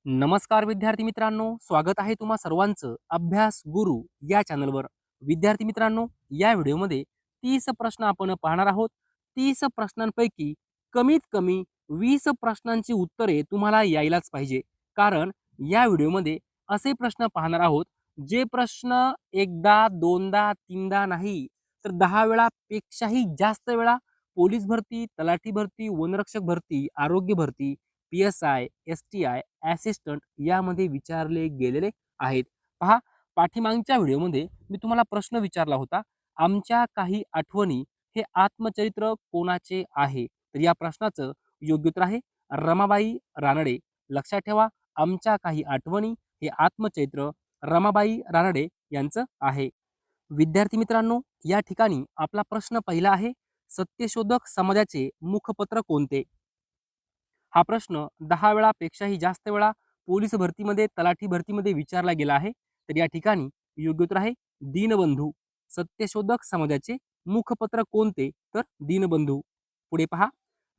नमस्कार विद्यार्थी मित्रांनो, स्वागत आहे तुम्हा सर्वांचं अभ्यास गुरु या चॅनलवर. विद्यार्थी मित्रांनो, या व्हिडिओमध्ये 30 प्रश्न आपण पाहणार आहोत. 30 प्रश्नांपैकी कमीत कमी 20 प्रश्नांची उत्तरे तुम्हाला यायलाच पाहिजे. कारण या व्हिडिओमध्ये असे प्रश्न पाहणार आहोत, जे प्रश्न एकदा, दोनदा, तीनदा नाही तर 10 वेळापेक्षाही जास्त वेळा पोलीस भरती, तलाठी भरती, वनरक्षक भरती, आरोग्य भरती, PSI, STI, असिस्टंट यामध्ये विचारले गेलेले आहेत. पहा, पाठीमागच्या व्हिडिओमध्ये मी तुम्हाला प्रश्न विचारला होता, आमच्या काही आठवणी हे आत्मचरित्र कोणाचे आहे? तर या प्रश्नाचं योग्य उत्तर आहे रमाबाई रानडे. लक्षात ठेवा, आमच्या काही आठवणी हे आत्मचरित्र रमाबाई रानडे यांचं आहे. विद्यार्थी मित्रांनो, या ठिकाणी आपला प्रश्न पहिला आहे, सत्यशोधक समाजाचे मुखपत्र कोणते? हा प्रश्न 10 वेळापेक्षाही जास्त वेळा पोलीस भरतीमध्ये, तलाठी भरतीमध्ये विचारला गेला आहे. तर या ठिकाणी योग्य उत्तर आहे दीनबंधू. सत्यशोधक समाजाचे मुखपत्र कोणते? तर दीनबंधू. पुढे पहा,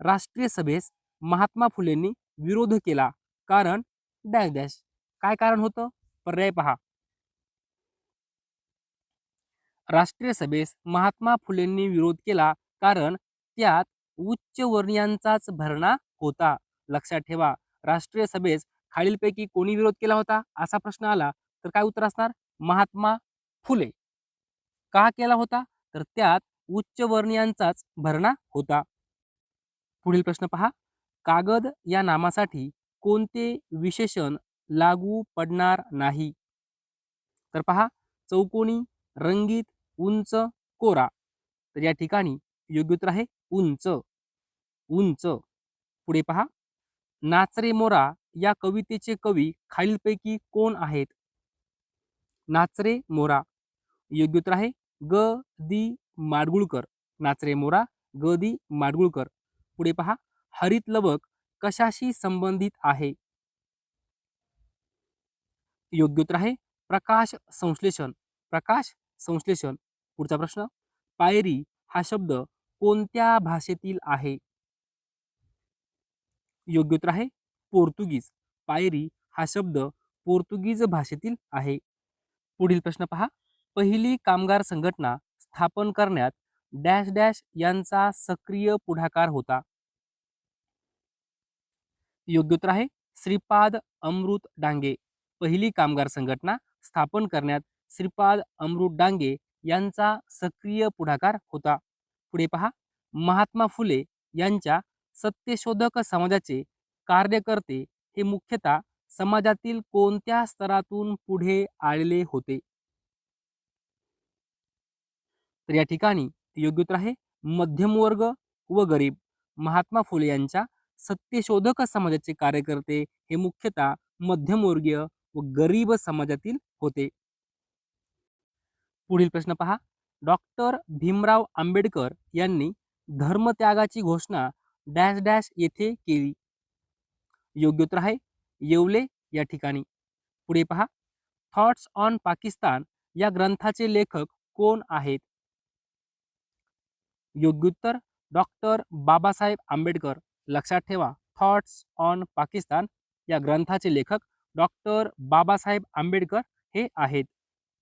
राष्ट्रीय सभेस महात्मा फुलेंनी विरोध केला कारण डॅश डॅश. काय कारण होतं? पर्याय पहा. राष्ट्रीय सभेस महात्मा फुलेंनी विरोध केला कारण त्यात उच्चवर्णीयांचाच भरणा होता. लक्षात ठेवा, राष्ट्रीय सभेस खालीलपैकी कोणी विरोध केला होता असा प्रश्न आला तर काय उत्तर असणार? महात्मा फुले. का केला होता? तर त्यात उच्चवर्णीयांचाच भरणा होता. पुढील प्रश्न पहा, कागद या नामासाठी कोणते विशेषण लागू पडणार नाही? तर पहा, चौकोनी, रंगीत, उंच, कोरा. तर या ठिकाणी योग्य उत्तर आहे उंच. उंच. पुढे पहा, नाच रे मोरा या कवितेचे कवी खालीलपैकी कोण आहेत? नाच रे मोरा. योग्य उत्तर आहे ग. दी. माडगुळकर. नाच रे मोरा, ग. दी. माडगुळकर. पुढे पहा, हरित लवक कशाशी संबंधित आहे? योग्य उत्तर आहे प्रकाश संश्लेषण. प्रकाश संश्लेषण. पुढचा प्रश्न, पायरी हा शब्द कोणत्या भाषेतील आहे? योग्य उत्तर आहे पोर्तुगीज. पायरी हा शब्द पोर्तुगीज भाषेतील आहे. पुढील प्रश्न पहा, पहिली कामगार संघटना स्थापन करण्यात डॅश डॅश यांचा सक्रिय पुढाकार होता. योग्य उत्तर आहे श्रीपाद अमृत डांगे. पहिली कामगार संघटना स्थापन करण्यात श्रीपाद अमृत डांगे यांचा सक्रिय पुढाकार होता. पुढे पहा, महात्मा फुले यांच्या सत्यशोधक समाजाचे कार्यकर्ते हे मुख्यतः समाजातील कोणत्या स्तरातून पुढे आलेले होते? तर या ठिकाणी योग्य उत्तर आहे मध्यमवर्ग व गरीब. महात्मा फुले यांच्या सत्यशोधक समाजाचे कार्यकर्ते हे मुख्यतः मध्यमवर्गीय व गरीब समाजातील होते. पुढील प्रश्न पहा, डॉक्टर भीमराव आंबेडकर यांनी धर्मत्यागाची घोषणा डॅश डॅश येथे केली. योग्य उत्तर आहे येवले या ठिकाणी. पुढे पहा, थॉट्स ऑन पाकिस्तान या ग्रंथाचे लेखक कोण आहेत? योग्य उत्तर डॉक्टर बाबासाहेब आंबेडकर. लक्षात ठेवा, थॉट्स ऑन पाकिस्तान या ग्रंथाचे लेखक डॉक्टर बाबासाहेब आंबेडकर हे आहेत.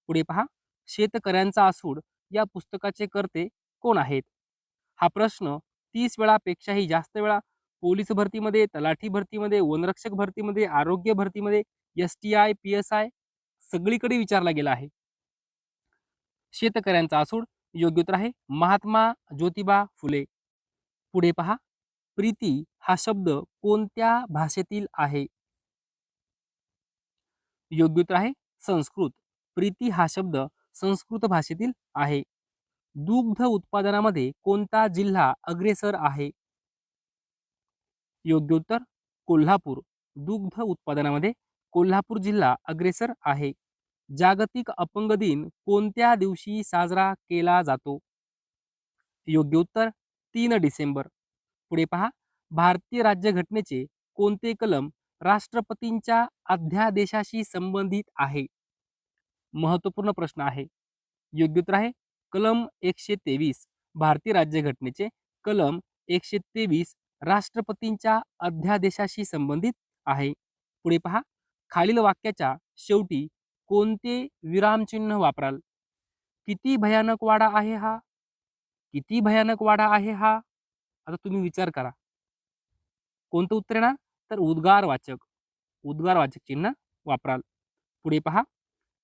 पुढे पहा, शेतकऱ्यांचा आसूड या पुस्तकाचे कर्ते कोण आहेत? हा प्रश्न 30 वेळापेक्षाही जास्त वेळा पोलीस भरतीमध्ये, तलाठी भरतीमध्ये, वनरक्षक भरतीमध्ये, आरोग्य भरतीमध्ये, STI, PSI सगळीकडे विचारला गेला आहे. शेतकऱ्यांचा आसूड योग्य उत्तर आहे महात्मा ज्योतिबा फुले. पुढे पहा, प्रीती हा शब्द कोणत्या भाषेतील आहे? योग्य उत्तर आहे संस्कृत. प्रीती हा शब्द संस्कृत भाषेतील आहे. दुग्ध उत्पादनामध्ये कोणता जिल्हा अग्रेसर आहे? योग्य उत्तर कोल्हापूर. दुग्ध उत्पादनामध्ये कोल्हापूर जिल्हा अग्रेसर आहे. जागतिक अपंग दिन कोणत्या दिवशी साजरा केला जातो? योग्य उत्तर 3 डिसेंबर. पुढे पहा, भारतीय राज्यघटनेचे कोणते कलम राष्ट्रपतींच्या अध्यादेशाशी संबंधित आहे? महत्वपूर्ण प्रश्न आहे. योग्य उत्तर आहे कलम 123. भारतीय राज्यघटनेचे कलम 123 राष्ट्रपतींच्या अध्यादेशाशी संबंधित आहे. पुढे पहा, खालील वाक्याच्या शेवटी कोणते विरामचिन्ह वापराल? किती भयानक वाडा आहे हा? किती भयानक वाडा आहे हा? आता तुम्ही विचार करा. कोणतं उत्तर येणार? तर उद्गारवाचक चिन्ह वापराल. पुढे पहा.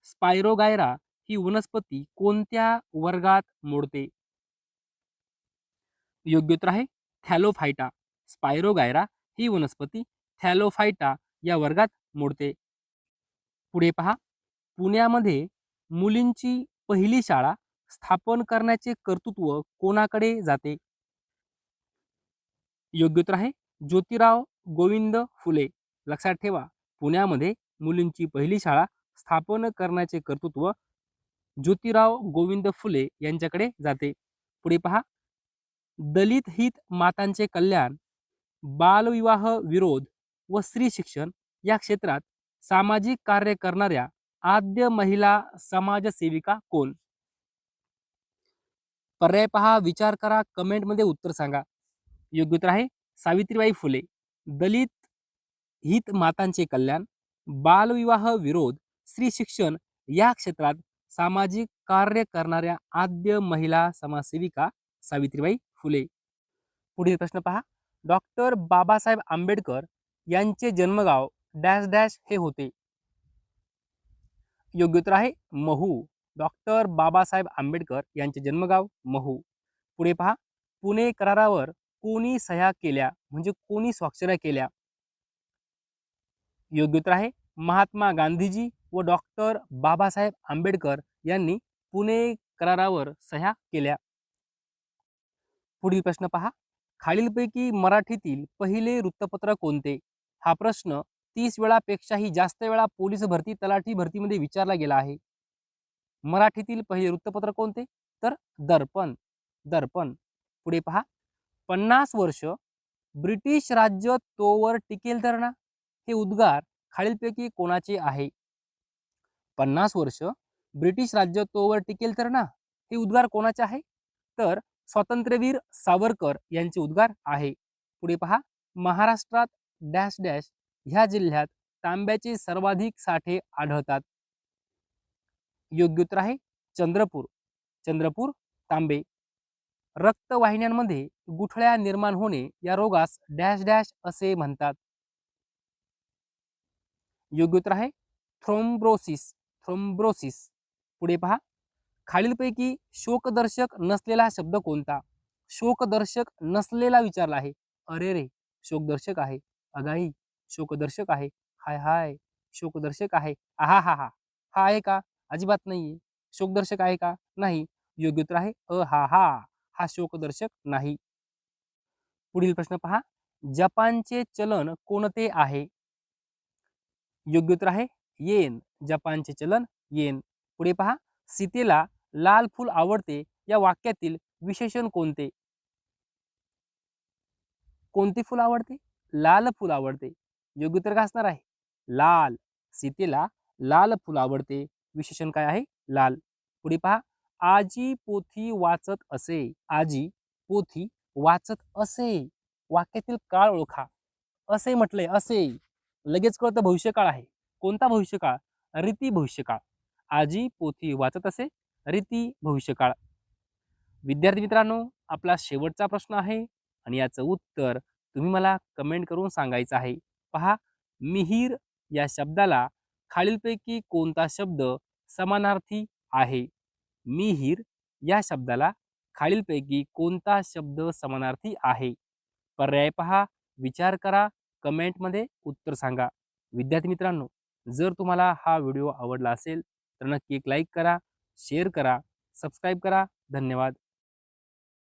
स्पायरोगायरा ही वनस्पती कोणत्या वर्गात मोडते? योग्य उत्तर आहे थॅलोफायटा. स्पायरोगायरा ही वनस्पती थॅलोफायटा या वर्गात मोडते. पुढे पहा. पुण्यामध्ये मुलींची पहिली शाळा स्थापन करण्याचे कर्तृत्व कोणाकडे जाते? योग्य उत्तर आहे ज्योतिराव गोविंद फुले. लक्षात ठेवा, पुण्यामध्ये मुलींची पहिली शाळा स्थापन करण्याचे कर्तृत्व ज्योतिराव गोविंद फुले यांच्याकडे जाते. पुढे पहा. दलित हित मातांचे कल्याण, बालविवाह विरोध व स्त्री शिक्षण या क्षेत्रात सामाजिक कार्य करणाऱ्या आद्य महिला समाजसेविका कोण? पर्याय पहा, विचार करा, कमेंटमध्ये उत्तर सांगा. योग्य उत्तर आहे सावित्रीबाई फुले. दलित हित मातांचे कल्याण, बालविवाह विरोध, स्त्री शिक्षण या क्षेत्रात सामाजिक कार्य करणाऱ्या आद्य महिला समाजसेविका सावित्रीबाई फुले. पुढील प्रश्न पहा. डॉक्टर बाबासाहेब आंबेडकर यांचे जन्मगाव डॅश डॅश हे होते? योग्य उत्तर आहे महू. डॉक्टर बाबासाहेब आंबेडकर यांचे जन्मगाव महू. पुढे पहा. पुणे करारावर कोणी सह्या केल्या म्हणजे कोणी स्वाक्षऱ्या केल्या? योग्य उत्तर आहे महात्मा गांधीजी व डॉक्टर बाबासाहेब आंबेडकर यांनी पुणे करारावर सह्या केल्या. पुढील प्रश्न पहा. खालीलपैकी मराठीतील पहिले वृत्तपत्र कोणते? हा प्रश्न 30 वेळापेक्षाही जास्त वेळा पोलीस भरती, तलाठी भरतीमध्ये विचारला गेला आहे. मराठीतील पहिले वृत्तपत्र कोणते? तर दर्पण. दर्पण. पुढे पहा. 50 वर्ष ब्रिटिश राज्य तोवर टिकेल तर ना, हे उद्गार खालीलपैकी कोणाचे आहे? 50 वर्ष ब्रिटिश राज्य तोवर टिकेल तर ना, हे उद्गार कोणाचे आहे? तर स्वातंत्र्यवीर सावरकर यांचे उद्गार आहे. पुढे पहा. महाराष्ट्रात डॅश डॅश ह्या जिल्ह्यात तांब्याचे सर्वाधिक साठे आढळतात? योग्य उत्तर आहे चंद्रपूर. चंद्रपूर तांबे. रक्तवाहिन्यांमध्ये गुठळ्या निर्माण होणे या रोगास डॅश डॅश असे म्हणतात? योग्य उत्तर आहे थ्रोम्ब्रोसिस. थ्रोम्ब्रोसिस. पुढे पहा. खालीलपैकी शोकदर्शक नसलेला शब्द कोणता? शोकदर्शक नसलेला विचारला आहे. अरे रे शोकदर्शक आहे. अगाई शोकदर्शक आहे. हाय हाय शोकदर्शक आहे. आहा हा हा हा आहे का? अजिबात नाहीये. शोकदर्शक आहे का? नाही. योग्य उत्तर आहे हा हा हा शोकदर्शक नाही. पुढील प्रश्न पहा. जपानचे चलन कोणते आहे? योग्य उत्तर आहे येन. जपानचे चलन येन. पुढे पहा. सीतेला लाल फूल आवडते या वाक्यातील विशेषण कोणते? कोणते फूल आवडते? लाल फूल आवडते. योग्य उत्तर काय असणार आहे? लाल. सीतेला लाल फूल आवडते. विशेषण काय आहे? लाल. पुढे पहा. आजी पोथी वाचत असे. आजी पोथी वाचत असे. वाक्यातील काळ ओळखा. असे म्हटले असे. लगेच कळतं भविष्यकाळ आहे. कोणता भविष्यकाळ? रीती भविष्यकाळ. आजी पोथी वाचत असे. रीती भविष्यकाळ. विद्यार्थी मित्रांनो, आपला शेवटचा प्रश्न आहे आणि याचं उत्तर तुम्ही मला कमेंट करून सांगायचं आहे. पहा. मिहीर या शब्दाला खालीलपैकी कोणता शब्द समानार्थी आहे? मिहीर या शब्दाला खालीलपैकी कोणता शब्द समानार्थी आहे? पर्याय पहा, विचार करा, कमेंटमध्ये उत्तर सांगा. विद्यार्थी मित्रांनो, जर तुम्हाला हा व्हिडिओ आवडला असेल तर नक्की एक लाईक करा, शेअर करा, सबस्क्राईब करा. धन्यवाद.